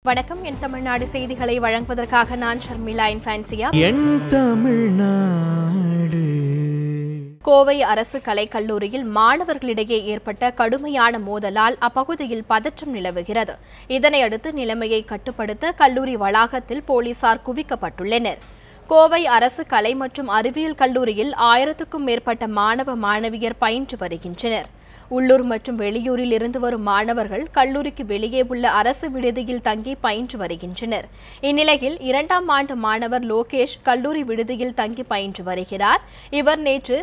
வணக்கம். என் தமிழ்நாடு செய்திகளை வழங்குவதற்காக நான் ஷர்மிளா இன்ஃபான்சியா. என் தமிழ்நாடு. கோவை அரசு கலைக்கல்லூரியில் மாணவர்களிடையே ஏற்பட்ட கடுமையான மோதலால் அப்பகுதியில் பதற்றம் நிலவுகிறது. இதனையடுத்து நிலைமையை கட்டுப்படுத்த கல்லூரி வளாகத்தில் போலீசார் குவிக்கப்பட்டுள்ளனர். கோவை அரசு கலை மற்றும் அறிவியல் கல்லூரியில் 1000க்கும் மேற்பட்ட மாணவ மாணவியர் பயின்று வருகின்றனர். உள்ளூர் மற்றும் வெளியூரில் இருந்து வரும் மாணவர்கள் கல்லூரிக்கு வெளியே உள்ள அரசு விடுதியில் தங்கி பயின்று வருகின்றனர். இந்நிலையில் 2ஆம் ஆண்டு மாணவர் லோகேஷ் கல்லூரி விடுதியில் தங்கி பயின்று வருகிறார். இவர் நேற்று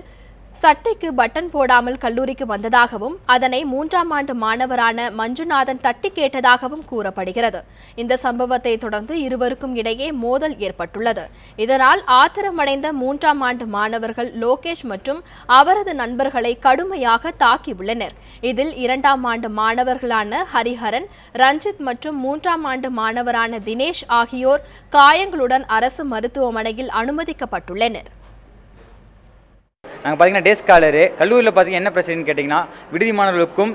சட்டைக்கு பட்டன் போடாமல் கல்லூரிக்கு வந்ததாகவும் அதனை 3ஆம் ஆண்டு மாணவரான மஞ்சுநாதன் தட்டி கேட்டதாகவும் கூறப்படுகிறது. இந்த சம்பவத்தை தொடர்ந்து இருவருக்கும் இடையே மோதல் ஏற்பட்டுள்ளது. இதனால் ஆத்திரமடைந்த 3ஆம் ஆண்டு மாணவர்கள் லோகேஷ் மற்றும் அவரது நண்பர்களை கடுமையாக தாக்கியுள்ளனர். இதில் 2ஆம் ஆண்டு மாணவர்களான ஹரிஹரன், ரஞ்சித் மற்றும் 3ஆம் ஆண்டு மாணவரான தினேஷ் ஆகியோர் காயங்களுடன் அரசு மருத்துவமனையில் அனுமதிக்கப்பட்டுள்ளனர். நாங்கள் பார்த்தீங்கன்னா டே ஸ்காலரு கல்லூரியில் பார்த்தீங்கன்னா என்ன பிரச்சனைன்னு கேட்டிங்கன்னா விடுதி மாணவர்களுக்கும்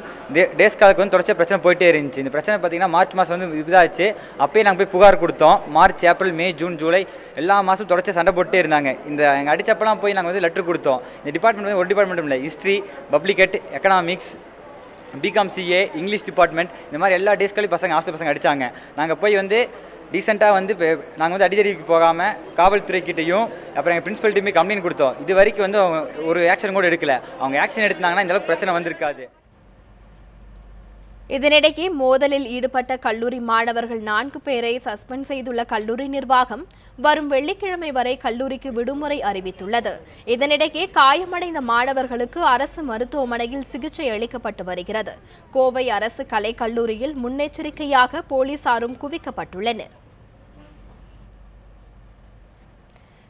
டே ஸ்காலருக்கு வந்து தொடர்ச்சி பிரச்சனை போயிட்டே இருந்துச்சு. இந்த பிரச்சனை பார்த்தீங்கன்னா மார்ச் மாதம் வந்து இதாச்சு. அப்போயே நாங்கள் போய் புகார் கொடுத்தோம். மார்ச், ஏப்ரல், மே, ஜூன், ஜூலை எல்லா மாதமும் தொடர்ச்சி சண்டை போட்டே இருந்தாங்க. எங்கள் அடிச்சப்பெல்லாம் போய் நாங்கள் வந்து லெட்டர் கொடுத்தோம். இந்த டிபார்ட்மெண்ட் வந்து ஒரு டிபார்ட்மெண்ட் இல்லை, history, public economics, BCom, CA, English department, இந்த மாதிரி எல்லா டேஸ்களையும் ஹாஸ்டல் பசங்க அடித்தாங்க. நாங்கள் போய் வந்து டீசெண்டாக வந்து நாங்கள் வந்து அடிதடிக்கு போகாமல் காவல்துறைக்கிட்டையும் அப்புறம் எங்கள் பிரின்சிபல்கிட்டையுமே கம்ப்ளைண்ட் கொடுத்தோம். இது வரைக்கும் வந்து அவங்க ஒரு ஆக்ஷன் கூட எடுக்கல. அவங்க ஆக்ஷன் எடுத்தாங்கன்னா இந்த அளவுக்கு பிரச்சனை வந்திருக்காது. இதனிடையே மோதலில் ஈடுபட்ட கல்லூரி மாணவர்கள் 4 பேரை சஸ்பெண்ட் செய்துள்ள கல்லூரி நிர்வாகம் வரும் வெள்ளிக்கிழமை வரை கல்லூரிக்கு விடுமுறை அறிவித்துள்ளது. இதனிடையே காயமடைந்த மாணவர்களுக்கு அரசு மருத்துவமனையில் சிகிச்சை அளிக்கப்பட்டு வருகிறது. கோவை அரசு கலைக்கல்லூரியில் முன்னெச்சரிக்கையாக போலீசாரும் குவிக்கப்பட்டுள்ளனர்.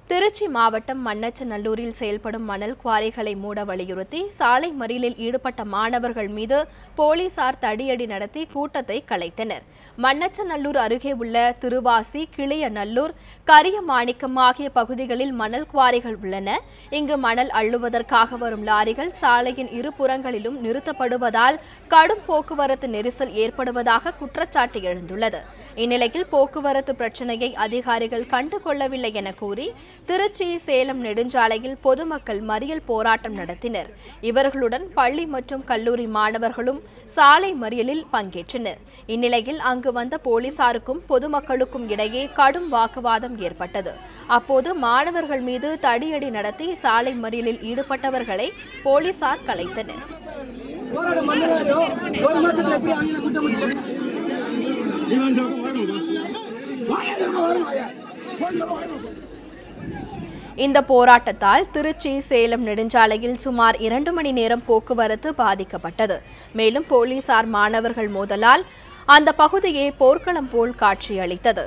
திருச்சி மாவட்டம் மண்ணச்சநல்லூரில் செயல்படும் மணல் குவாரிகளை மூட வலியுறுத்தி சாலை மறியலில் ஈடுபட்ட மாணவர்கள் மீது போலீசார் தடியடி நடத்தி கூட்டத்தை கலைத்தனர். மண்ணச்சநல்லூர் அருகே உள்ள திருவாசி, கிளியநல்லூர், கரியமாணிக்கம் ஆகிய பகுதிகளில் மணல் குவாரிகள் உள்ளன. இங்கு மணல் அள்ளுவதற்காக வரும் லாரிகள் சாலையின் இருபுறங்களிலும் நிறுத்தப்படுவதால் கடும் போக்குவரத்து நெரிசல் ஏற்படுவதாக குற்றச்சாட்டு எழுந்துள்ளது. இந்நிலையில் போக்குவரத்து பிரச்சினையை அதிகாரிகள் கண்டுகொள்ளவில்லை என கூறி திருச்சி, சேலம் நெடுஞ்சாலையில் பொதுமக்கள் மறியல் போராட்டம் நடத்தினர். இவர்களுடன் பள்ளி மற்றும் கல்லூரி மாணவர்களும் சாலை மறியலில் பங்கேற்றனர். இந்நிலையில் அங்கு வந்த போலீசாருக்கும் பொதுமக்களுக்கும் இடையே கடும் வாக்குவாதம் ஏற்பட்டது. அப்போது மாணவர்கள் மீது தடியடி நடத்தி சாலை மறியலில் ஈடுபட்டவர்களை போலீசார் கலைத்தனர். இந்த போராட்டத்தால் திருச்சி, சேலம் நெடுஞ்சாலையில் சுமார் 2 மணி நேரம் போக்குவரத்து பாதிக்கப்பட்டது. மேலும் போலீசார் மாணவர்கள் மோதலால் அந்த பகுதியே போர்க்களம் போல் காட்சியளித்தது.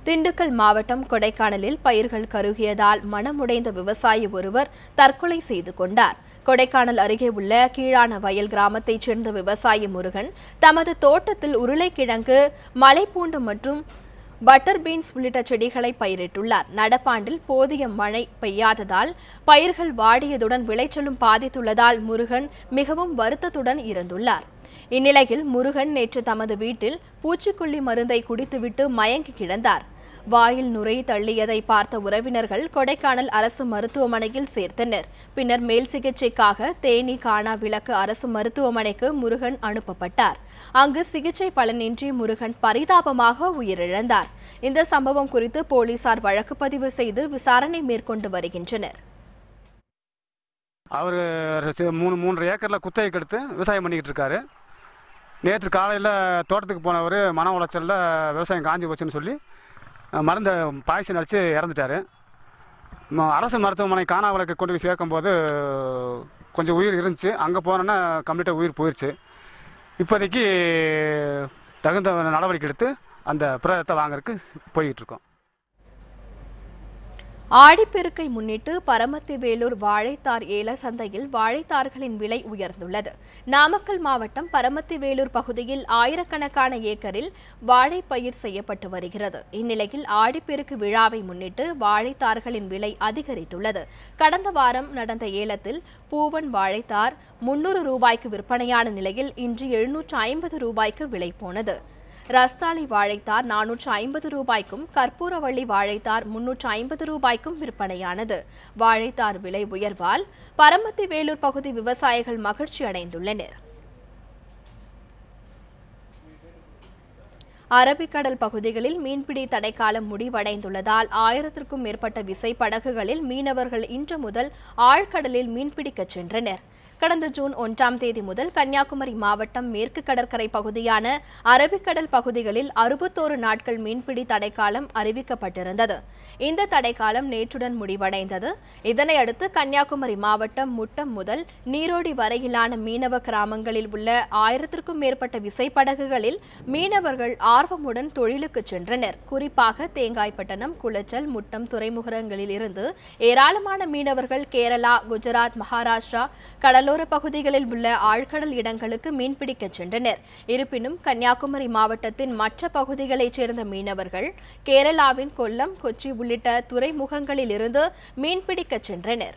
திண்டுக்கல் மாவட்டம் கொடைக்கானலில் பயிர்கள் கருகியதால் மனமுடைந்த விவசாயி ஒருவர் தற்கொலை செய்து கொண்டார். கொடைக்கானல் அருகே உள்ள கீழான வயல் கிராமத்தைச் சேர்ந்த விவசாயி முருகன் தமது தோட்டத்தில் உருளைக்கிழங்கு, மலைப்பூண்டு மற்றும் பட்டர் பீன்ஸ் உள்ளிட்ட செடிகளை பயிரிட்டுள்ளார். நடப்பாண்டில் போதிய மழை பெய்யாததால் பயிர்கள் வாடியதுடன் விளைச்சலும் பாதித்துள்ளதால் முருகன் மிகவும் வருத்தத்துடன் இருந்துள்ளார். இந்நிலையில் முருகன் நேற்று தமது வீட்டில் பூச்சிக்கொல்லி மருந்தை குடித்துவிட்டு மயங்கி கிடந்தார். வாயில் நுரை தள்ளியதை பார்த்த உறவினர்கள் கொடைக்கானல் அரசு மருத்துவமனையில் சேர்த்தனர். பின்னர் மேல் சிகிச்சைக்காக தேனி காணாவிளக்கு அரசு மருத்துவமனைக்கு முருகன் அனுப்பப்பட்டார். அங்கு சிகிச்சை பலனின்றி முருகன் பரிதாபமாக உயிரிழந்தார். இந்த சம்பவம் குறித்து போலீசார் வழக்கு பதிவு செய்து விசாரணை மேற்கொண்டு வருகின்றனர். அவர் 3 ஏக்கரில் குத்தகைக்கு எடுத்து விவசாயம் பண்ணிக்கிட்டு இருக்காரு. நேற்று காலையில் தோட்டத்துக்கு போனவர் மன உளைச்சலில் விவசாயம் காஞ்சி போச்சுன்னு சொல்லி மருந்தை பாய்ச்சல் அடித்து இறந்துட்டார். அரசு மருத்துவமனை காணாவிளக்கு கொண்டு போய் சேர்க்கும்போது கொஞ்சம் உயிர் இருந்துச்சு. அங்கே போனோன்னா கம்ப்ளீட்டாக உயிர் போயிடுச்சு. இப்போதைக்கு தகுந்த நடவடிக்கை எடுத்து அந்த பிரேதத்தை வாங்கறதுக்கு போய்கிட்டு இருக்கோம். ஆடிப்பெருக்கை முன்னிட்டு பரமத்திவேலூர் வாழைத்தார் ஏல சந்தையில் வாழைத்தார்களின் விலை உயர்ந்துள்ளது. நாமக்கல் மாவட்டம் பரமத்திவேலூர் பகுதியில் ஆயிரக்கணக்கான ஏக்கரில் வாழை பயிர் செய்யப்பட்டு வருகிறது. இந்நிலையில் ஆடிப்பெருக்கு விழாவை முன்னிட்டு வாழைத்தார்களின் விலை அதிகரித்துள்ளது. கடந்த வாரம் நடந்த ஏலத்தில் பூவன் வாழைத்தார் 300 ரூபாய்க்கு விற்பனையான நிலையில் இன்று 750 ரூபாய்க்கு விலை போனது. ரஸ்தாளி வாழைத்தார் 450 ரூபாய்க்கும் கற்பூரவள்ளி வாழைத்தார் 350 ரூபாய்க்கும் விற்பனையானது. வாழைத்தார் விலை உயர்வால் பரமத்திவேலூர் பகுதி விவசாயிகள் மகிழ்ச்சி அடைந்துள்ளனர். அரபிக்கடல் பகுதிகளில் மீன்பிடி தடைக்காலம் முடிவடைந்துள்ளதால் 1000க்கும் மேற்பட்ட விசைப்படகுகளில் மீனவர்கள் இன்று முதல் ஆழ்கடலில் மீன்பிடிக்கச் சென்றனர். கடந்த ஜூன் 1ஆம் தேதி முதல் கன்னியாகுமரி மாவட்டம் மேற்கு கடற்கரை பகுதியான அரபிக்கடல் பகுதிகளில் 61 நாட்கள் மீன்பிடி தடைக்காலம் அறிவிக்கப்பட்டிருந்தது. இந்த தடைக்காலம் நேற்றுடன் முடிவடைந்தது. இதனையடுத்து கன்னியாகுமரி மாவட்டம் முட்டம் முதல் நீரோடி வரையிலான மீனவ கிராமங்களில் உள்ள 1000க்கும் மேற்பட்ட விசைப்படகுகளில் மீனவர்கள் ஆர்வமுடன் தொழிலுக்கு சென்றனர். குறிப்பாக தேங்காய்பட்டணம், குளச்சல், முட்டம் துறைமுகங்களில் இருந்து ஏராளமான மீனவர்கள் கேரளா, குஜராத், மகாராஷ்டிரா கடலோர பகுதிகளில் உள்ள ஆழ்கடல் இடங்களுக்கு மீன்பிடிக்க சென்றனர். இருப்பினும் கன்னியாகுமரி மாவட்டத்தின் மற்ற பகுதிகளைச் சேர்ந்த மீனவர்கள் கேரளாவின் கொல்லம், கொச்சி உள்ளிட்ட துறைமுகங்களில் இருந்து மீன்பிடிக்க சென்றனர்.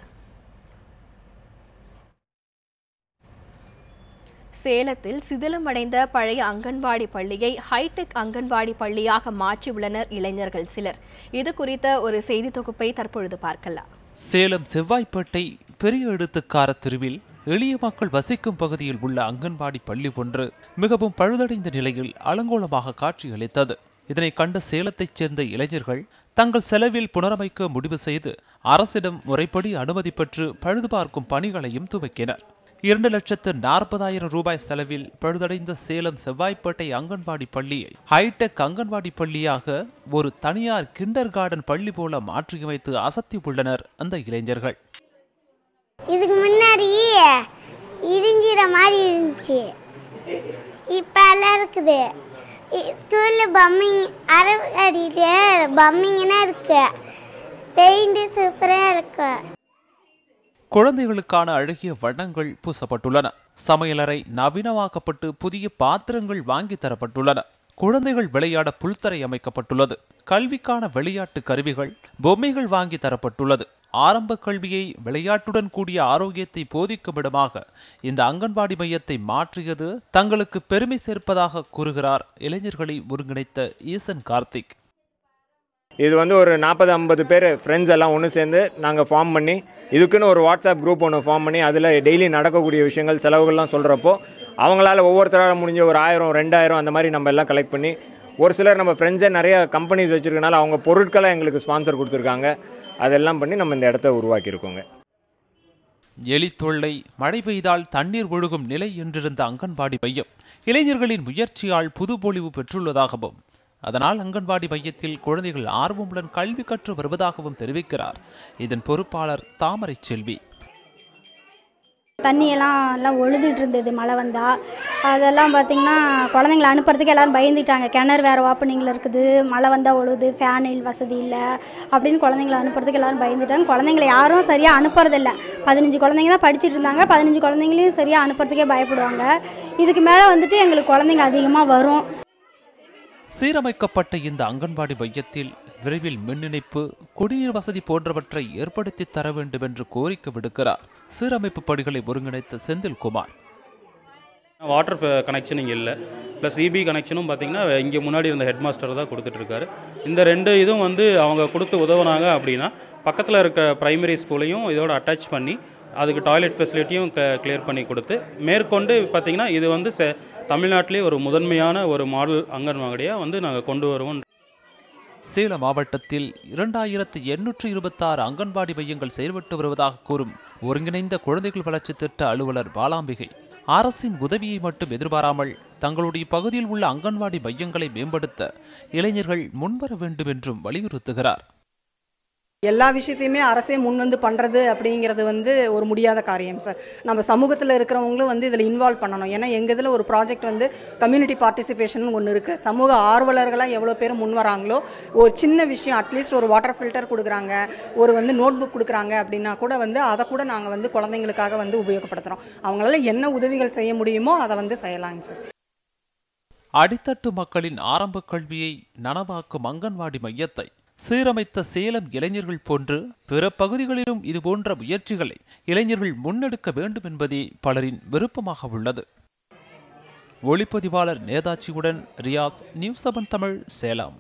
சேலத்தில் சிதிலமடைந்த பழைய அங்கன்வாடி பள்ளியை ஹைடெக் அங்கன்வாடி பள்ளியாக மாற்றியுள்ளனர் இளைஞர்கள் சிலர். இது குறித்த ஒரு செய்தி தொகுப்பை தற்பொழுது பார்க்கலாம். சேலம் செவ்வாய்ப்பேட்டை பெரிய எடுத்துக்கார தெருவில் எளிய மக்கள் வசிக்கும் பகுதியில் உள்ள அங்கன்வாடி பள்ளி ஒன்று மிகவும் பழுதடைந்த நிலையில் அலங்கோலமாக காட்சியளித்தது. இதனை கண்ட சேலத்தைச் சேர்ந்த இளைஞர்கள் தங்கள் செலவில் புனரமைக்க முடிவு செய்து அரசிடம் முறைப்படி அனுமதி பெற்று பழுது பார்க்கும் பணிகளையும் துவக்கினர். 2,40,000 ரூபாய் செலவில் பழுதடைந்த சேலம் செவ்வாய்ப்பேட்டை அங்கன்வாடி பள்ளியை ஹைடெக் அங்கன்வாடி பள்ளியாக ஒரு தனியார் கிண்டர் கார்டன் பள்ளி போல மாற்றியமைத்து அசத்தி உள்ளனர் அந்த இளைஞர்கள். இதுக்கு முன்னாடி இடிஞ்சிற மாதிரி இருந்துச்சு, இப்போ எல்லாம் இருக்குது. ஸ்கூலில் பம்மிங் அரபடியில் பம்மிங்கன்னா இருக்கு, பெயிண்ட் சூப்பராக இருக்கு. குழந்தைகளுக்கான அழகிய வண்ணங்கள் பூசப்பட்டுள்ளன. சமையலறை நவீனமாக்கப்பட்டு புதிய பாத்திரங்கள் வாங்கி தரப்பட்டுள்ளன. குழந்தைகள் விளையாட புல்தரை அமைக்கப்பட்டுள்ளது. கல்விக்கான விளையாட்டு கருவிகள், பொம்மைகள் வாங்கி தரப்பட்டுள்ளது. ஆரம்ப கல்வியை விளையாட்டுடன் கூடிய ஆரோக்கியத்தை போதிக்கும் இடமாக இந்த அங்கன்வாடி மையத்தை மாற்றியது தங்களுக்கு பெருமை சேர்ப்பதாக கூறுகிறார் இளைஞர்களை ஒருங்கிணைத்த ஈசன் கார்த்திக். இது ஒரு 40-50 பேர் ஃப்ரெண்ட்ஸ் எல்லாம் ஒன்று சேர்ந்து நாங்கள் ஃபார்ம் பண்ணி இதுக்குன்னு ஒரு வாட்ஸ்அப் குரூப் ஒன்று ஃபார்ம் பண்ணி அதில் டெய்லி நடக்கக்கூடிய விஷயங்கள் செலவுகள்லாம் சொல்கிறப்போ அவங்களால ஒவ்வொருத்தராக முடிஞ்ச ஒரு 1000, 2000 அந்த மாதிரி நம்ம எல்லாம் கலெக்ட் பண்ணி, ஒரு சிலர் நம்ம ஃப்ரெண்ட்ஸே நிறைய கம்பெனிஸ் வச்சுருக்கனால அவங்க பொருட்களை எங்களுக்கு ஸ்பான்சர் கொடுத்துருக்காங்க. அதெல்லாம் பண்ணி நம்ம இந்த இடத்த உருவாக்கியிருக்கோங்க. எலி தொல்லை, மழை பெய்தால் தண்ணீர் ஒழுகும் நிலை என்றிருந்த அங்கன்வாடி மையம் இளைஞர்களின் முயற்சியால் புதுப்பொலிவு பெற்றுள்ளதாகவும் அதனால் அங்கன்வாடி மையத்தில் குழந்தைகள் ஆர்வமுடன் கல்வி கற்று வருவதாகவும் தெரிவிக்கிறார் இதன் பொறுப்பாளர் தாமரை செல்வி. தண்ணியெல்லாம் ஒழுதுட்டு இருந்தது மழை வந்தால். அதெல்லாம் பார்த்திங்கன்னா குழந்தைங்களை அனுப்புறதுக்கு எல்லோரும் பயந்துட்டாங்க. கிணறு வேறு ஓப்பனிங்கில் இருக்குது, மழை வந்தால் ஒழுது, ஃபேன் வசதி இல்லை அப்படின்னு குழந்தைங்களை அனுப்புறதுக்கு எல்லோரும் பயந்துட்டாங்க. குழந்தைங்களை யாரும் சரியாக அனுப்புறதில்லை. 15 குழந்தைங்க தான் படிச்சுட்டு இருந்தாங்க. 15 குழந்தைங்களையும் சரியாக அனுப்புறதுக்கே பயப்படுவாங்க. இதுக்கு மேலே எங்களுக்கு குழந்தைங்க அதிகமாக வரும். சீரமைக்கப்பட்ட இந்த அங்கன்வாடி மையத்தில் விரைவில் மின் இணைப்பு, குடிநீர் வசதி போன்றவற்றை ஏற்படுத்தி தர வேண்டும் என்று கோரிக்கை விடுக்கிறார் சீரமைப்பு பணிகளை ஒருங்கிணைத்த செந்தில்குமார். வாட்டர் கனெக்ஷன் இங்கே இல்லை, ப்ளஸ் இபி கனெக்ஷனும் பார்த்திங்கன்னா இங்கே முன்னாடி இருந்த ஹெட் மாஸ்டர் தான் கொடுத்துட்ருக்காரு. இந்த 2 இதுவும் அவங்க கொடுத்து உதவுனாங்க அப்படின்னா பக்கத்தில் இருக்க ப்ரைமரி ஸ்கூலையும் இதோட அட்டாச் பண்ணி அதுக்கு டாய்லெட் ஃபெசிலிட்டியும் கிளியர் பண்ணி கொடுத்து மேற்கொண்டு பார்த்திங்கன்னா இது தமிழ்நாட்டிலே ஒரு முதன்மையான ஒரு மாடல் அங்கன்வாடியாக நாங்கள் கொண்டு வருவோம். சேலம் மாவட்டத்தில் 2826 அங்கன்வாடி மையங்கள் செயல்பட்டு வருவதாக கூறும் ஒருங்கிணைந்த குழந்தைகள் வளர்ச்சி திட்ட அலுவலர் பாலாம்பிகை, அரசின் உதவியை மட்டும் எதிர்பாராமல் தங்களுடைய பகுதியில் உள்ள அங்கன்வாடி மையங்களை மேம்படுத்த இளைஞர்கள் முன்வர வேண்டும் என்றும் வலியுறுத்துகிறார். எல்லா விஷயத்தையுமே அரசே முன் வந்து பண்ணுறது அப்படிங்கிறது வந்து ஒரு முடியாத காரியம் சார். நம்ம சமூகத்தில் இருக்கிறவங்களும் வந்து இதில் இன்வால்வ் பண்ணணும். ஏன்னா எங்கள் இதில் ஒரு ப்ராஜெக்ட் வந்து கம்யூனிட்டி பார்ட்டிசிபேஷன் ஒன்று இருக்குது. சமூக ஆர்வலர்களாக எவ்வளோ பேர் முன் வராங்களோ, ஒரு சின்ன விஷயம் அட்லீஸ்ட் ஒரு வாட்டர் ஃபில்டர் கொடுக்குறாங்க, ஒரு வந்து நோட் புக் கொடுக்குறாங்க அப்படின்னா கூட வந்து அதை கூட நாங்கள் வந்து குழந்தைங்களுக்காக வந்து உபயோகப்படுத்துகிறோம். அவங்களால என்ன உதவிகள் செய்ய முடியுமோ அதை வந்து செய்யலாங்க சார். அடித்தட்டு மக்களின் ஆரம்ப கல்வியை நனவாக்கும் அங்கன்வாடி மையத்தை சீரமைத்த சேலம் இளைஞர்கள் போன்று பிற பகுதிகளிலும் இதுபோன்ற முயற்சிகளை இளைஞர்கள் முன்னெடுக்க வேண்டும் என்பதே பலரின் விருப்பமாக உள்ளது. ஒளிப்பதிவாளர் நேதாஜியுடன் ரியாஸ், நியூஸ் 7 தமிழ், சேலம்.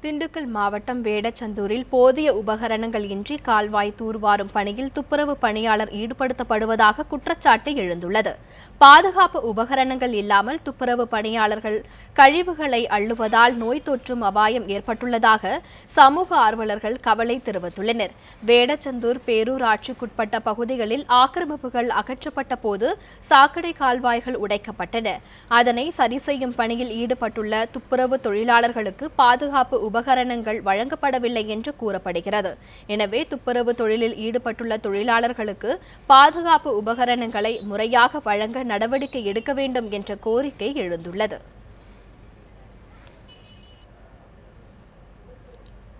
திண்டுக்கல் மாவட்டம் வேடச்சந்தூரில் போதிய உபகரணங்கள் இன்றி கால்வாய் தூர்வாரும் பணியில் துப்புரவு பணியாளர் ஈடுபடுத்தப்படுவதாக குற்றச்சாட்டு எழுந்துள்ளது. பாதுகாப்பு உபகரணங்கள் இல்லாமல் துப்புரவு பணியாளர்கள் கழிவுகளை அள்ளுவதால் நோய் தொற்றும் அபாயம் ஏற்பட்டுள்ளதாக சமூக ஆர்வலர்கள் கவலை தெரிவித்துள்ளனர். வேடச்சந்தூர் பேரூராட்சிக்குட்பட்ட பகுதிகளில் ஆக்கிரமிப்புகள் அகற்றப்பட்ட போது சாக்கடை கால்வாய்கள் உடைக்கப்பட்டன. அதனை சரி செய்யும் பணியில் ஈடுபட்டுள்ள துப்புரவு தொழிலாளர்களுக்கு பாதுகாப்பு உபகரணங்கள் வழங்கப்படவில்லை என்று கூறப்படுகிறது. எனவே துப்புரவு தொழிலில் ஈடுபட்டுள்ள தொழிலாளர்களுக்கு பாதுகாப்பு உபகரணங்களை முறையாக வழங்க நடவடிக்கை எடுக்க வேண்டும் என்ற கோரிக்கை எழுந்துள்ளது.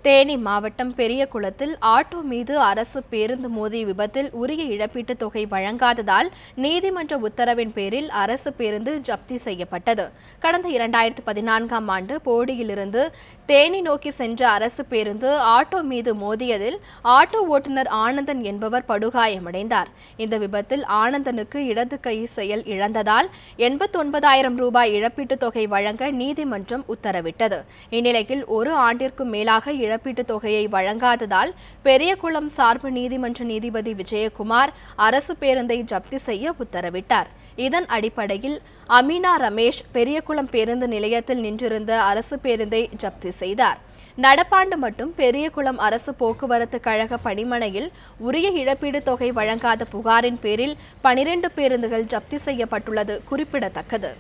தேனி மாவட்டம் பெரியகுளத்தில் ஆட்டோ மீது அரசு பேருந்து மோதிய விபத்தில் உரிய இழப்பீட்டுத் தொகை வழங்காததால் நீதிமன்ற உத்தரவின் பேரில் அரசு பேருந்து ஜப்தி செய்யப்பட்டது. கடந்த 2014ஆம் ஆண்டு போடியிலிருந்து தேனி நோக்கி சென்ற அரசு பேருந்து ஆட்டோ மீது மோதியதில் ஆட்டோ ஓட்டுநர் ஆனந்தன் என்பவர் படுகாயமடைந்தார். இந்த விபத்தில் ஆனந்தனுக்கு இடது கை செயல் இழந்ததால் 89,000 ரூபாய் இழப்பீட்டுத் தொகை வழங்க நீதிமன்றம் உத்தரவிட்டது. இந்நிலையில் 1 ஆண்டிற்கும் மேலாக இழப்பீட்டுத் தொகையை வழங்காததால் பெரியகுளம் சார்பு நீதிமன்ற நீதிபதி விஜயகுமார் அரசு பேருந்தை ஜப்தி செய்ய உத்தரவிட்டார். இதன் அடிப்படையில் அமீனா ரமேஷ் பெரியகுளம் பேருந்து நிலையத்தில் நின்றிருந்த அரசு பேருந்தை ஜப்தி செய்தார். நடப்பாண்டு மட்டும் பெரியகுளம் அரசு போக்குவரத்து கழக பணிமனையில் உரிய இழப்பீடு தொகை வழங்காத புகாரின் பேரில் 12 பேருந்துகள் ஜப்தி செய்யப்பட்டுள்ளது குறிப்பிடத்தக்கது.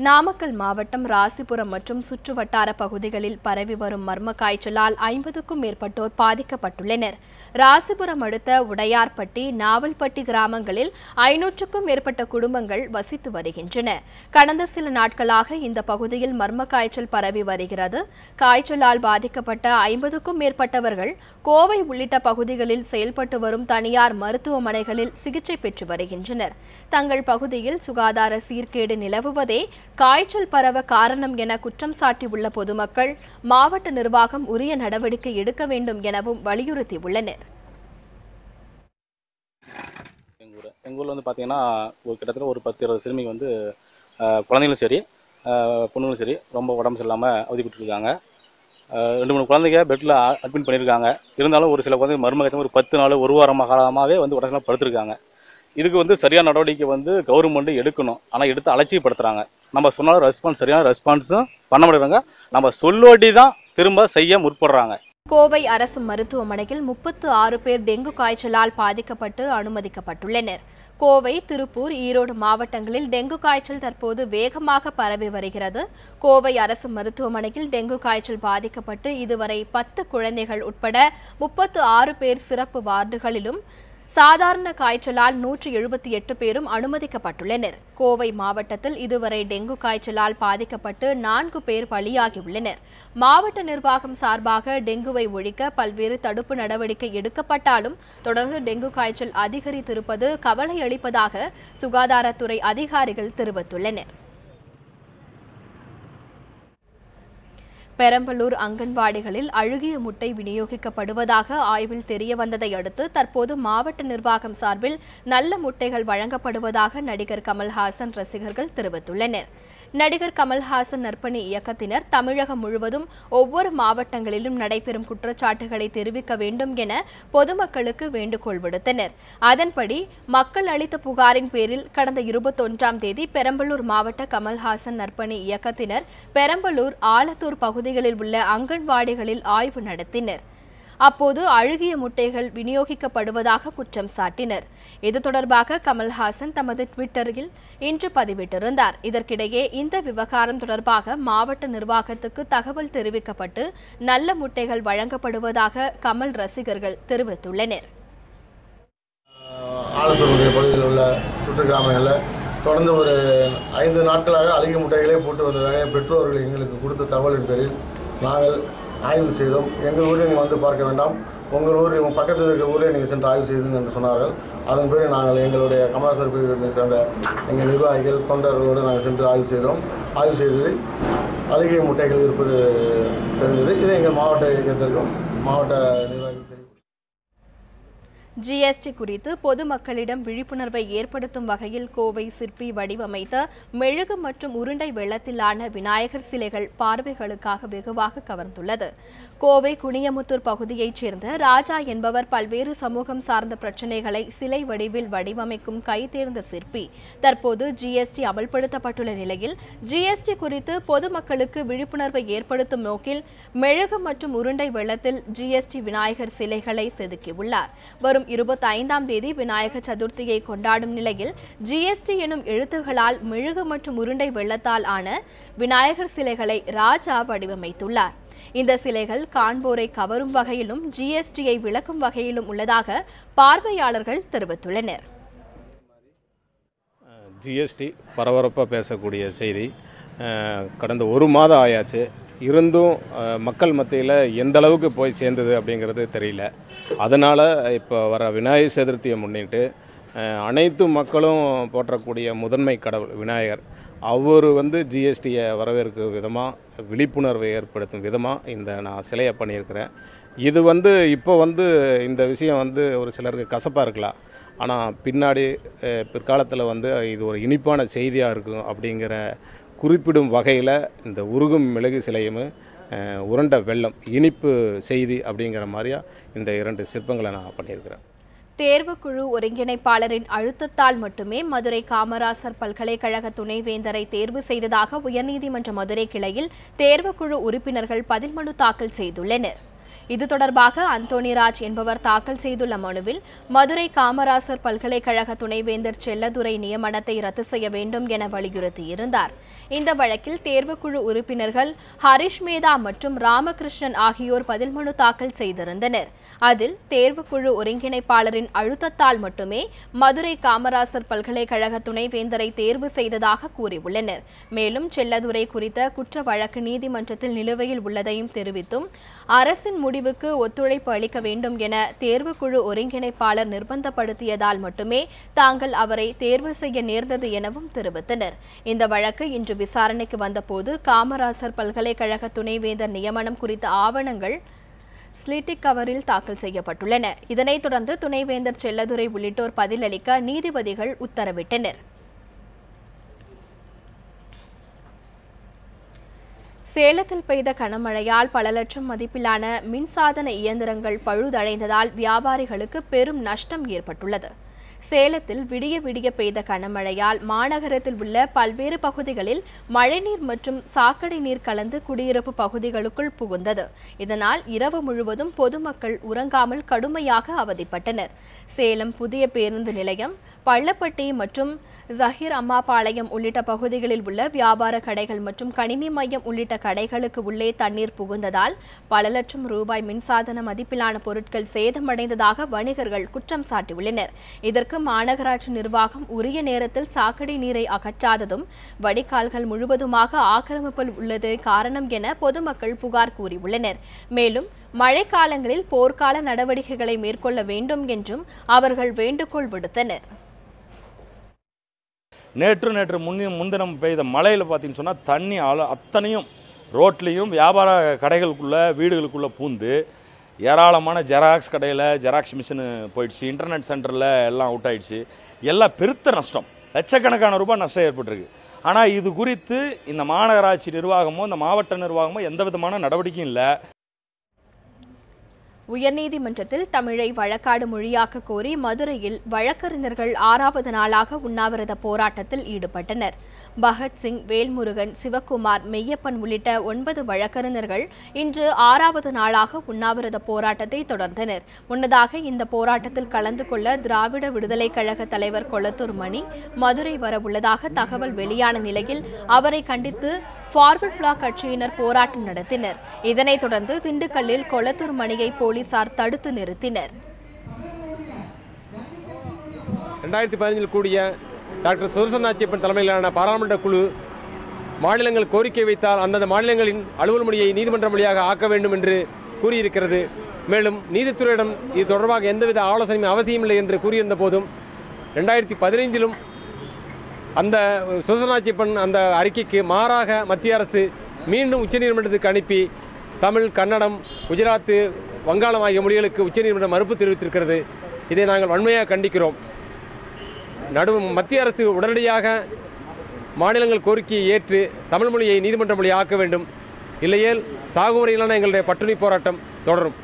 நாமக்கல் மாவட்டம் ராசிபுரம் மற்றும் சுற்றுவட்டார பகுதிகளில் பரவி வரும் மர்ம காய்ச்சலால் 50க்கும் மேற்பட்டோர் பாதிக்கப்பட்டுள்ளனர். ராசிபுரம் அடுத்த உடையார்பட்டி, நாவல்பட்டி கிராமங்களில் 500க்கும் மேற்பட்ட குடும்பங்கள் வசித்து வருகின்றன. கடந்த சில நாட்களாக இந்த பகுதியில் மர்ம காய்ச்சல் பரவி வருகிறது. காய்ச்சலால் பாதிக்கப்பட்ட 50க்கும் மேற்பட்டவர்கள் கோவை உள்ளிட்ட பகுதிகளில் செயல்பட்டு வரும் தனியார் மருத்துவமனைகளில் சிகிச்சை பெற்று வருகின்றனர். தங்கள் பகுதியில் சுகாதார சீர்கேடு நிலவுவதே காய்ச்சல் பரவ காரணம் என குற்றம் சாட்டியுள்ள பொதுமக்கள் மாவட்ட நிர்வாகம் உரிய நடவடிக்கை எடுக்க வேண்டும் எனவும் வலியுறுத்தியுள்ளனர். எங்கள் ஊரில் வந்து பார்த்தீங்கன்னா கிட்டத்தட்ட ஒரு 10-20 சிறுமிங்க வந்து குழந்தைங்களும் சரி பொண்ணுங்களும் சரி ரொம்ப உடம்பு சரியில்லாமல் அவதிப்பட்டு இருக்காங்க. 2-3 குழந்தைங்க பெட்டில் அட்மிட் பண்ணியிருக்காங்க. இருந்தாலும் ஒரு சில குழந்தைங்க மருமகத்தை ஒரு 10 நாள் 1 வாரம் காலமாகவே வந்து உடனே படுத்திருக்காங்க. இதுக்கு வந்து சரியான நடவடிக்கை வந்து கவர்மெண்ட் எடுக்கணும். ஆனால் எடுத்து அலட்சியப்படுத்துகிறாங்க. நம்ம சொன்னாலும் சரியான ரெஸ்பான்ஸும் பண்ண முடியறாங்க. நம்ம சொல்லோடி தான் திரும்ப செய்ய முற்படுறாங்க. கோவை அரசு மருத்துவமனையில் 36 பேர் டெங்கு காய்ச்சலால் பாதிக்கப்பட்டு அனுமதிக்கப்பட்டுள்ளனர். கோவை, திருப்பூர், ஈரோடு மாவட்டங்களில் டெங்கு காய்ச்சல் தற்போது வேகமாக பரவி வருகிறது. கோவை அரசு மருத்துவமனையில் டெங்கு காய்ச்சல் பாதிக்கப்பட்டு இதுவரை 10 குழந்தைகள் உட்பட 36 பேர் சிறப்பு வார்டுகளிலும், சாதாரண காய்ச்சலால் 178 பேரும் அனுமதிக்கப்பட்டுள்ளனர். கோவை மாவட்டத்தில் இதுவரை டெங்கு காய்ச்சலால் பாதிக்கப்பட்டு 4 பேர் பலியாகியுள்ளனர். மாவட்ட நிர்வாகம் சார்பாக டெங்குவை ஒழிக்க பல்வேறு தடுப்பு நடவடிக்கை எடுக்கப்பட்டாலும் தொடர்ந்து டெங்கு காய்ச்சல் அதிகரித்திருப்பது கவலை அளிப்பதாக சுகாதாரத்துறை அதிகாரிகள் தெரிவித்துள்ளனர். பெரம்பலூர் அங்கன்வாடிகளில் அழுகிய முட்டை விநியோகிக்கப்படுவதாக ஆய்வில் தெரியவந்ததை அடுத்து தற்போது மாவட்ட நிர்வாகம் சார்பில் நல்ல முட்டைகள் வழங்கப்படுவதாக நடிகர் கமல்ஹாசன் ரசிகர்கள் தெரிவித்துள்ளனர். நடிகர் கமல்ஹாசன் நற்பணி இயக்கத்தினர் தமிழகம் முழுவதும் ஒவ்வொரு மாவட்டங்களிலும் நடைபெறும் குற்றச்சாட்டுகளை தெரிவிக்க வேண்டும் என பொதுமக்களுக்கு வேண்டுகோள் விடுத்தனர். அதன்படி மக்கள் அளித்த புகாரின் பேரில் கடந்த 21ஆம் தேதி பெரம்பலூர் மாவட்ட கமல்ஹாசன் நற்பணி இயக்கத்தினர் பெரம்பலூர், ஆலத்தூர் பகுதிகளில் உள்ள அங்கன்வாடிகளில் ஆய்வு நடத்தினர். அப்போது அழுகிய முட்டைகள் விநியோகிக்கப்படுவதாக குற்றம் சாட்டினர். இது தொடர்பாக கமல்ஹாசன் தமது ட்விட்டரில் இன்று பதிவிட்டிருந்தார். இதற்கிடையே இந்த விவகாரம் தொடர்பாக மாவட்ட நிர்வாகத்துக்கு தகவல் தெரிவிக்கப்பட்டு நல்ல முட்டைகள் வழங்கப்படுவதாக கமல் ரசிகர்கள் தெரிவித்துள்ளனர். ஆலத்தூர் பகுதியில் உள்ள சுற்று கிராமங்களில் தொடர்ந்து ஒரு 5 நாட்களாக அழுகிய முட்டைகளே போட்டு வந்ததாக பெற்றோர்கள் எங்களுக்கு கொடுத்த தகவலின் பேரில் நாங்கள் ஆய்வு செய்தோம். எங்கள் ஊரில் நீங்கள் வந்து பார்க்க வேண்டாம், உங்கள் ஊரில் பக்கத்தில் இருக்கிற ஊரில் நீங்கள் சென்று ஆய்வு செய்துங்க என்று சொன்னார்கள். அதன் பிறகு நாங்கள் எங்களுடைய கமலாசர் பிரிவை சேர்ந்த எங்கள் நிர்வாகிகள் தொண்டர்களோடு நாங்கள் சென்று ஆய்வு செய்தோம். ஆய்வு செய்ததில் அழுகிய முட்டைகள் இருப்பது தெரிந்தது. இதை எங்கள் மாவட்ட இயக்கத்திற்கும் மாவட்ட நிர்வாகிகள் ஜிஎஸ்டி குறித்து பொதுமக்களிடம் விழிப்புணர்வை ஏற்படுத்தும் வகையில் கோவை சிற்பி வடிவமைத்த மெழுகு மற்றும் உருண்டை வெள்ளத்திலான விநாயகர் சிலைகள் பார்வைகளுக்காக வெகுவாக கவர்ந்துள்ளது. கோவை குனியமுத்தூர் பகுதியைச் சேர்ந்த ராஜா என்பவர் பல்வேறு சமூகம் சார்ந்த பிரச்சினைகளை சிலை வடிவில் வடிவமைக்கும் கைதேர்ந்த சிற்பி தற்போது ஜிஎஸ்டி அமல்படுத்தப்பட்டுள்ள நிலையில் ஜிஎஸ்டி குறித்து பொதுமக்களுக்கு விழிப்புணர்வை ஏற்படுத்தும் நோக்கில் மெழுகு மற்றும் உருண்டை வெள்ளத்தில் ஜிஎஸ்டி விநாயகர் சிலைகளை செதுக்கியுள்ளார். வரும் 25ஆம் தேதி விநாயகர் சதுர்த்தியை கொண்டாடும் நிலையில் ஜிஎஸ்டி எனும் எழுத்துகளால் மெழுகு மற்றும் உருண்டை வெள்ளத்தால் ஆன விநாயகர் சிலைகளை ராஜா வடிவமைத்துள்ளார். இந்த சிலைகள் காண்போரை கவரும் வகையிலும் ஜிஎஸ்டியை விளக்கும் வகையிலும் உள்ளதாக பார்வையாளர்கள் தெரிவித்துள்ளனர். ஜிஎஸ்டி பரபரப்பாக பேசக்கூடிய செய்தி. கடந்த 1 மாதம் ஆயாச்சு, இருந்தும் மக்கள் மத்தியில் எந்த அளவுக்கு போய் சேர்ந்தது அப்படிங்கிறது தெரியல. அதனால் இப்போ வர விநாயகர் சதுர்த்தியை முன்னிட்டு அனைத்து மக்களும் போற்றக்கூடிய முதன்மை கடவுள் விநாயகர் அவர் ஜிஎஸ்டியை வரவேற்கும் விதமாக விழிப்புணர்வை ஏற்படுத்தும் விதமாக நான் சிலையை பண்ணியிருக்கிறேன். இது இப்போ இந்த விஷயம் ஒரு சிலருக்கு கசப்பாக இருக்கலாம், ஆனால் பின்னாடி பிற்காலத்தில் இது ஒரு இனிப்பான செய்தியாக இருக்கும் அப்படிங்கிற குறிப்பிடும் வகையில் இந்த உருகும் மெழுகு சிலையும் உருண்டை வெள்ளம் இனிப்பு செய்தி அப்படிங்கிற மாதிரியா இந்த 2 சிற்பங்களை நான் பண்ணியிருக்கிறேன். தேர்வுக்குழு ஒருங்கிணைப்பாளரின் அழுத்தத்தால் மட்டுமே மதுரை காமராசர் பல்கலைக்கழக துணைவேந்தரை தேர்வு செய்ததாக உயர்நீதிமன்ற மதுரை கிளையில் தேர்வுக்குழு உறுப்பினர்கள் பதில் மனு தாக்கல் செய்துள்ளனர். இது தொடர்பாக அந்தோணிராஜ் என்பவர் தாக்கல் செய்துள்ள மனுவில் மதுரை காமராசர் பல்கலைக்கழக துணைவேந்தர் செல்லதுரை நியமனத்தை ரத்து செய்ய வேண்டும் என வலியுறுத்தியிருந்தார். இந்த வழக்கில் தேர்வுக்குழு உறுப்பினர்கள் ஹரிஷ் மேதா மற்றும் ராமகிருஷ்ணன் ஆகியோர் பதில் மனு தாக்கல் செய்திருந்தனர். அதில் தேர்வுக்குழு ஒருங்கிணைப்பாளரின் அழுத்தத்தால் மட்டுமே மதுரை காமராசர் பல்கலைக்கழக துணைவேந்தரை தேர்வு செய்ததாக கூறியுள்ளனர். மேலும் செல்லதுரை குறித்த குற்ற வழக்கு நீதிமன்றத்தில் நிலுவையில் உள்ளதையும் தெரிவித்தும் அரசின் முடிவுக்கு ஒத்துழைப்பு அளிக்க வேண்டும் என தேர்வுக்குழு ஒருங்கிணைப்பாளர் நிர்பந்தப்படுத்தியதால் மட்டுமே தாங்கள் அவரை தேர்வு செய்ய நேர்ந்தது எனவும் தெரிவித்தனர். இந்த வழக்கு இன்று விசாரணைக்கு வந்தபோது காமராசர் பல்கலைக்கழக துணைவேந்தர் நியமனம் குறித்த ஆவணங்கள் ஸ்லீட்டிக் கவரில் தாக்கல் செய்யப்பட்டுள்ளன. இதனைத் தொடர்ந்து துணைவேந்தர் செல்லதுரை உள்ளிட்டோர் பதிலளிக்க நீதிபதிகள் உத்தரவிட்டனர். சேலத்தில் பெய்த கனமழையால் பல லட்சம் மதிப்பிலான மின்சாதன இயந்திரங்கள் பழுதடைந்ததால் வியாபாரிகளுக்கு பெரும் நஷ்டம் ஏற்பட்டுள்ளது. சேலத்தில் விடிய விடிய பெய்த கனமழையால் மாநகரத்தில் உள்ள பல்வேறு பகுதிகளில் மழைநீர் மற்றும் சாக்கடை நீர் கலந்து குடியிருப்பு பகுதிகளுக்குள் புகுந்தது. இதனால் இரவு முழுவதும் பொதுமக்கள் உறங்காமல் கடுமையாக அவதிப்பட்டனர். சேலம் புதிய பேருந்து நிலையம், பள்ளப்பட்டி மற்றும் ஜஹீர் அம்மாபாளையம் உள்ளிட்ட பகுதிகளில் உள்ள வியாபார கடைகள் மற்றும் கணினி மையம் உள்ளிட்ட கடைகளுக்கு உள்ளே தண்ணீர் புகுந்ததால் பல லட்சம் ரூபாய் மின்சாதன மதிப்பிலான பொருட்கள் சேதமடைந்ததாக வணிகர்கள் குற்றம் சாட்டியுள்ளனர். இதற்கு மாநகராட்சி நிர்வாகம் உரிய நேரத்தில் சாக்கடை நீரை அகற்றாததும் வடிகால்கள் முழுவதுமாக ஆக்கிரமிப்பில் உள்ளது காரணம் என பொதுமக்கள் புகார் கூறியுள்ளனர். மேலும் மழைக்காலங்களில் போர்க்கால நடவடிக்கைகளை மேற்கொள்ள வேண்டும் என்றும் அவர்கள் வேண்டுகோள் விடுத்தனர். நேற்று முன்தினம் பெய்த மழையில் பார்த்தீங்கன்னு சொன்னால் தண்ணி அத்தனையும் ரோட்லேயும் வியாபார கடைகளுக்குள்ளே வீடுகளுக்குள்ளே பூந்து ஏராளமான ஜெராக்ஸ் கடையில் ஜெராக்ஸ் மிஷினு போயிடுச்சு, இன்டர்நெட் சென்டரில் எல்லாம் அவுட் ஆயிடுச்சு. எல்லாம் பெருத்த நஷ்டம், லட்சக்கணக்கான ரூபாய் நஷ்டம் ஏற்பட்டிருக்கு. ஆனால் இது குறித்து இந்த மாநகராட்சி நிர்வாகமோ இந்த மாவட்ட நிர்வாகமோ எந்த விதமான நடவடிக்கையும் இல்லை. உயர்நீதிமன்றத்தில் தமிழை வழக்காடு மொழியாக்க கோரி மதுரையில் வழக்கறிஞர்கள் 6வது நாளாக உண்ணாவிரத போராட்டத்தில் ஈடுபட்டனர். பகத்சிங், வேல்முருகன், சிவக்குமார், மெய்யப்பன் உள்ளிட்ட 9 வழக்கறிஞர்கள் இன்று 6வது நாளாக உண்ணாவிரத போராட்டத்தை தொடர்ந்தனர். முன்னதாக இந்த போராட்டத்தில் கலந்து கொள்ள திராவிட விடுதலைக் கழக தலைவர் கொளத்தூர் மணி மதுரை வரவுள்ளதாக தகவல் வெளியான நிலையில் அவரை கண்டித்து ஃபார்வர்ட் பிளாக் கட்சியினர் போராட்டம் நடத்தினர். இதனைத் தொடர்ந்து திண்டுக்கல்லில் கொளத்தூர் மணியை போலீசார் தடுத்து நிறுத்தினர். 2015 கூடிய டாக்டர் சுதர்சன் நாச்சியப்பன் தலைமையிலான பாராளுமன்ற குழு மாநிலங்கள் கோரிக்கை வைத்தால் அந்தந்த மாநிலங்களின் அலுவல் மொழியை நீதிமன்ற மொழியாக ஆக்க வேண்டும் என்று கூறியிருக்கிறது. மேலும் நீதித்துறையிடம் இது தொடர்பாக எந்தவித ஆலோசனையும் அவசியமில்லை என்று கூறியிருந்த போதும் 2015 அந்த சுதர்சன் நாச்சியப்பன் அந்த அறிக்கைக்கு மாறாக மத்திய அரசு மீண்டும் உச்சநீதிமன்றத்துக்கு அனுப்பி தமிழ், கன்னடம், குஜராத்து, வங்காளம் ஆகிய மொழிகளுக்கு உச்சநீதிமன்றம் மறுப்பு தெரிவித்திருக்கிறது. இதை நாங்கள் வன்மையாக கண்டிக்கிறோம். மத்திய அரசு உடனடியாக மாநிலங்கள் கோரிக்கையை ஏற்று தமிழ் மொழியை நீதிமன்ற மொழியை ஆக்க வேண்டும். இல்லையேல் சாகுவரையிலான எங்களுடைய பட்டினி போராட்டம் தொடரும்.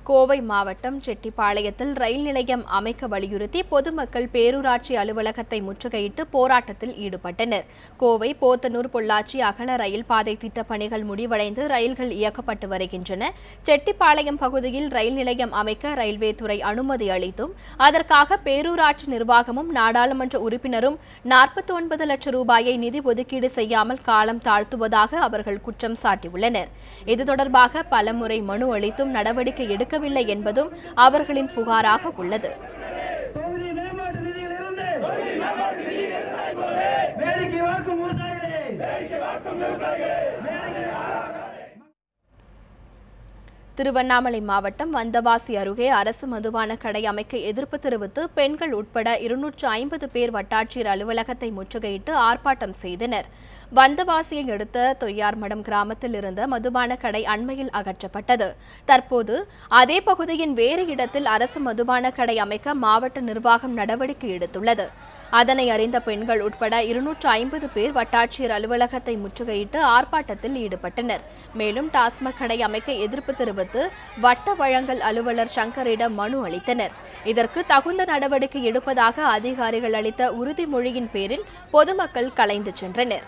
கோவை மாவட்டம் செட்டிப்பாளையத்தில் ரயில் நிலையம் அமைக்க வலியுறுத்தி பொதுமக்கள் பேரூராட்சி அலுவலகத்தை முற்றுகையிட்டு போராட்டத்தில் ஈடுபட்டனர். கோவை, போத்தனூர், பொள்ளாச்சி அகல ரயில் பாதை திட்டப் பணிகள் முடிவடைந்து ரயில்கள் இயக்கப்பட்டு வருகின்றன. செட்டிப்பாளையம் பகுதியில் ரயில் நிலையம் அமைக்க ரயில்வே துறை அனுமதி அளித்தும் அதற்காக பேரூராட்சி நிர்வாகமும் நாடாளுமன்ற உறுப்பினரும் 49 லட்சம் ரூபாயை நிதி ஒதுக்கீடு செய்யாமல் காலம் தாழ்த்துவதாக அவர்கள் குற்றம் சாட்டியுள்ளனர். இது தொடர்பாக பலமுறை மனு அளித்தும் நடவடிக்கை எடுக்கவில்லை என்பதும் அவர்களின் புகாராக உள்ளது. திருவண்ணாமலை மாவட்டம் வந்தவாசி அருகே அரசு மதுபான கடை அமைக்க எதிர்ப்பு தெரிவித்து பெண்கள் உட்பட 250 பேர் வட்டாட்சியர் அலுவலகத்தை முற்றுகையிட்டு ஆர்ப்பாட்டம் செய்தனர். வந்தவாசியை அடுத்த தொய்யார்மடம் கிராமத்தில் இருந்த மதுபான கடை அண்மையில் அகற்றப்பட்டது. தற்போது அதே பகுதியின் வேறு இடத்தில் அரசு மதுபான கடை அமைக்க மாவட்ட நிர்வாகம் நடவடிக்கை எடுத்துள்ளது. அதனை அறிந்த பெண்கள் உட்பட 250 பேர் வட்டாட்சியர் அலுவலகத்தை முற்றுகையிட்டு ஆர்ப்பாட்டத்தில் ஈடுபட்டனர். மேலும் டாஸ்மாக் கடை அமைக்க எதிர்ப்பு தெரிவித்து வட்ட வழங்கல் அலுவலர் சங்கரிடம் மனு அளித்தனர். இதற்கு தகுந்த நடவடிக்கை எடுப்பதாக அதிகாரிகள் அளித்த உறுதிமொழியின் பேரில் பொதுமக்கள் கலைந்து சென்றனர்.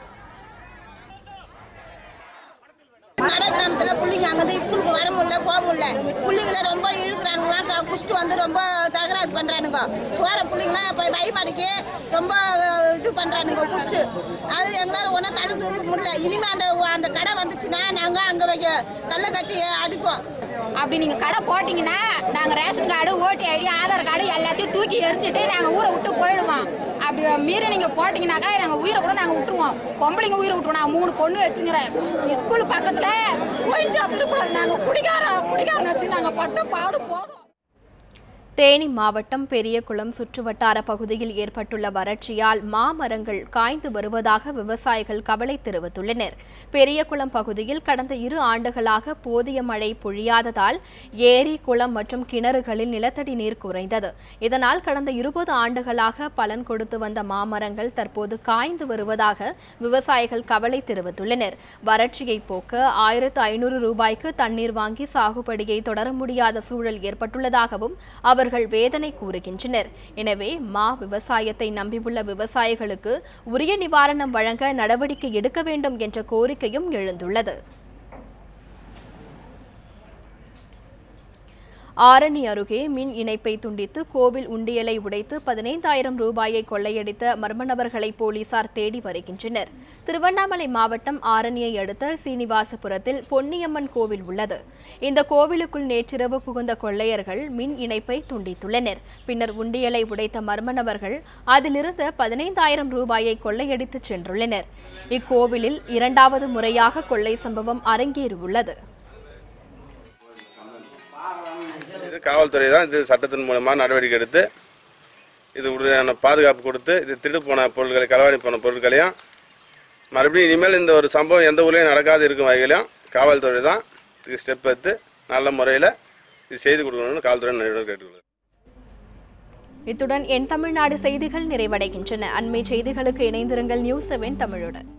கிராமத்தில் பிள்ளைங்க அங்கே ஸ்கூலுக்கு வர முடியல, போக முடியல. பிள்ளைங்களை ரொம்ப இழுக்கிறானுங்களா, குஷ்டு வந்து ரொம்ப தகராறு பண்ணுறானுங்க. போகிற பிள்ளைங்களாம் இப்போ வைமாடிக்கு ரொம்ப இது பண்ணுறானுங்க குஷ்டு. அது எங்களால் ஒன்றும் தலை தூக்க முடியல. இனிமேல் அந்த கடை வந்துச்சுன்னா நாங்கள் அங்கே கல்லை கட்டி அடிப்போம். அப்படி நீங்கள் கடை போட்டிங்கன்னா நாங்கள் ரேஷன் கார்டு, ஓட்டு ஐடி, ஆதார் கார்டு எல்லாத்தையும் தூக்கி எரிஞ்சிட்டு நாங்கள் ஊரை விட்டு போயிடுவோம். அப்படி மீறி நீங்கள் போட்டிங்கனாக்கா நாங்கள் உயிரை கூட நாங்கள் விட்டுருவோம். பொம்பளைங்க உயிரை விட்டுருவோம். நான் 3 பொண்ணு வச்சுங்கிறேன். ஸ்கூல் பக்கத்தில் போயிடுச்சு இருக்கக்கூடாது. நாங்கள் குடிகாரன் வச்சு நாங்கள் பட்ட பாடு போதும். தேனி மாவட்டம் பெரியகுளம் சுற்றுவட்டார பகுதியில் ஏற்பட்டுள்ள வறட்சியால் மாமரங்கள் காய்ந்து வருவதாக விவசாயிகள் கவலை தெரிவித்துள்ளனர். பெரியகுளம் பகுதியில் கடந்த 2 ஆண்டுகளாக போதிய மழை பொழியாததால் ஏரி, குளம் மற்றும் கிணறுகளில் நிலத்தடி நீர் குறைந்தது. இதனால் கடந்த 20 ஆண்டுகளாக பலன் கொடுத்து வந்த மாமரங்கள் தற்போது காய்ந்து வருவதாக விவசாயிகள் கவலை தெரிவித்துள்ளனர். வறட்சியை போக்க 1500 ரூபாய்க்கு தண்ணீர் வாங்கி சாகுபடியை தொடர முடியாத சூழல் ஏற்பட்டுள்ளதாகவும் அவர்கள் வேதனை கூறுகின்றனர். எனவே விவசாயத்தை நம்பியுள்ள விவசாயிகளுக்கு உரிய நிவாரணம் வழங்க நடவடிக்கை எடுக்க வேண்டும் என்ற கோரிக்கையும் எழுந்துள்ளது. ஆரணி அருகே மின் இணைப்பை துண்டித்து கோவில் உண்டியலை உடைத்து 15,000 ரூபாயை கொள்ளையடித்த மர்ம நபர்களை போலீசார் தேடி வருகின்றனர். திருவண்ணாமலை மாவட்டம் ஆரணியை அடுத்த சீனிவாசபுரத்தில் பொன்னியம்மன் கோவில் உள்ளது. இந்த கோவிலுக்குள் நேற்றிரவு புகுந்த கொள்ளையர்கள் மின் இணைப்பை துண்டித்துள்ளனர். பின்னர் உண்டியலை உடைத்த மர்ம நபர்கள் அதிலிருந்த 15,000 ரூபாயை கொள்ளையடித்து சென்றுள்ளனர். இக்கோவிலில் 2வது முறையாக கொள்ளை சம்பவம் அரங்கேறியுள்ளது. இது காவல்துறை தான் இது சட்டத்தின் மூலமாக நடவடிக்கை எடுத்து இது உடனான பாதுகாப்பு கொடுத்து இது திருடு போன பொருட்களை, களவாடி போன பொருட்களையும் மறுபடியும் இனிமேல் இந்த ஒரு சம்பவம் எந்த ஊர்லேயும் நடக்காது இருக்கும் வகையிலையும் காவல்துறை தான் இதுக்கு ஸ்டெப் எடுத்து நல்ல முறையில் இது செய்து கொடுக்கணும்னு காவல்துறை நடவடிக்கை கேட்டுக்கொள்ளுது. இத்துடன் என் தமிழ்நாடு செய்திகள் நிறைவடைகின்றன. அண்மை செய்திகளுக்கு இணைந்திருங்கள் நியூஸ் 7 தமிழுடன்.